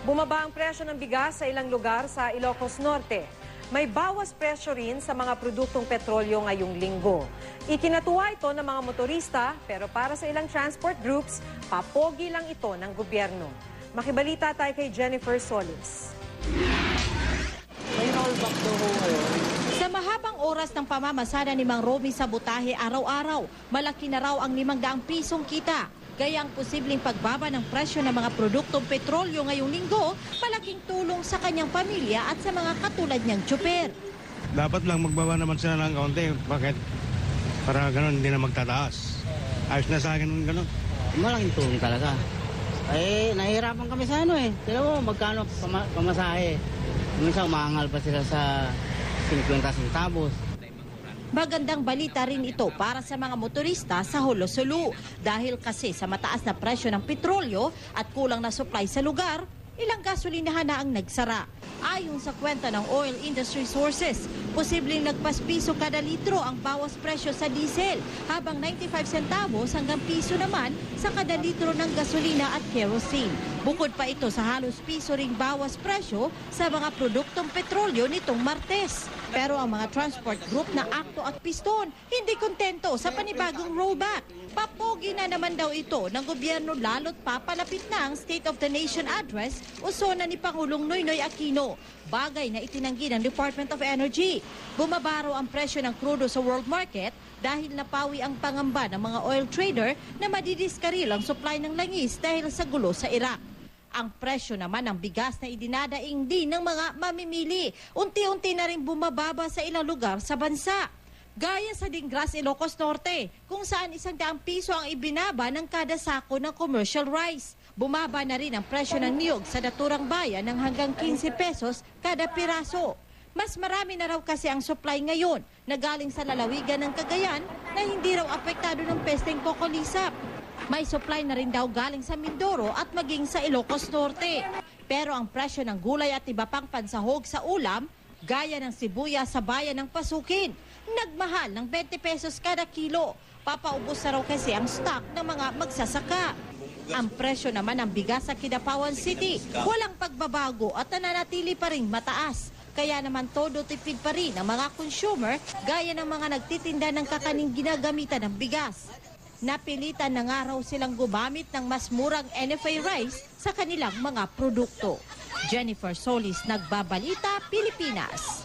Bumaba ang presyo ng bigas sa ilang lugar sa Ilocos Norte. May bawas presyo rin sa mga produktong petrolyo ngayong linggo. Ikinatuwa ito ng mga motorista, pero para sa ilang transport groups, papogi lang ito ng gobyerno. Makibalita tayo kay Jennifer Solis. May rollback daw ho ngayon. Sa mahabang oras ng pamamasada ni Mang Romy sa butahe araw-araw, malaki na raw ang 500 pisong kita. Gaya ang posibleng pagbaba ng presyo ng mga produktong petrolyo ngayong linggo, malaking tulong sa kanyang pamilya at sa mga katulad niyang tsuper. Dapat lang magbaba naman sila ng kaunti. Bakit? Para ganun, hindi na magtataas. Ayos na sa akin ganun. Malaking tulong talaga. Nahihirapan kami sa Tila mo, magkano pamasahe. Minsan umaangal pa sila sa 50 centavos. Magandang balita rin ito para sa mga motorista sa Holosulu. Dahil kasi sa mataas na presyo ng petrolyo at kulang na supply sa lugar, ilang gasolinahan na ang nagsara. Ayon sa kwenta ng Oil Industry Sources, posibleng lagpas piso kada litro ang bawas presyo sa diesel, habang 95 centavos hanggang piso naman sa kada litro ng gasolina at kerosene. Bukod pa ito sa halos piso ring bawas presyo sa mga produktong petrolyo nitong Martes. Pero ang mga transport group na Akto at Piston hindi kontento sa panibagong rollback. Papogi na naman daw ito ng gobyerno lalo't papalapit na ang State of the Nation address usona ni Pangulong Noynoy Aquino. Bagay na itinanggi ng Department of Energy. Bumaba raw ang presyo ng krudo sa world market dahil napawi ang pangamba ng mga oil trader na madidiskaril ang supply ng langis dahil sa gulo sa Iraq. Ang presyo naman ng bigas na idinadaing din ng mga mamimili, unti-unti na rin bumababa sa ilang lugar sa bansa. Gaya sa Dingras, Ilocos Norte, kung saan 100 piso ang ibinaba ng kada sako ng commercial rice. Bumaba na rin ang presyo ng niyog sa naturang bayan ng hanggang 15 pesos kada piraso. Mas marami na raw kasi ang supply ngayon na galing sa lalawigan ng Cagayan na hindi raw apektado ng pesteng kokolisap. May supply na rin daw galing sa Mindoro at maging sa Ilocos Norte. Pero ang presyo ng gulay at iba pang pansahog sa ulam, gaya ng sibuyas sa bayan ng Pasukin, nagmahal ng 20 pesos kada kilo. Papaubos na raw kasi ang stock ng mga magsasaka. Ang presyo naman ng bigas sa Kidapawan City, walang pagbabago at nananatili pa rin mataas. Kaya naman todo tipid pa rin ang mga consumer gaya ng mga nagtitinda ng kakaning ginagamitan ng bigas. Napilitan na nga raw silang gumamit ng mas murang NFA rice sa kanilang mga produkto. Jennifer Solis, Nagbabalita, Pilipinas.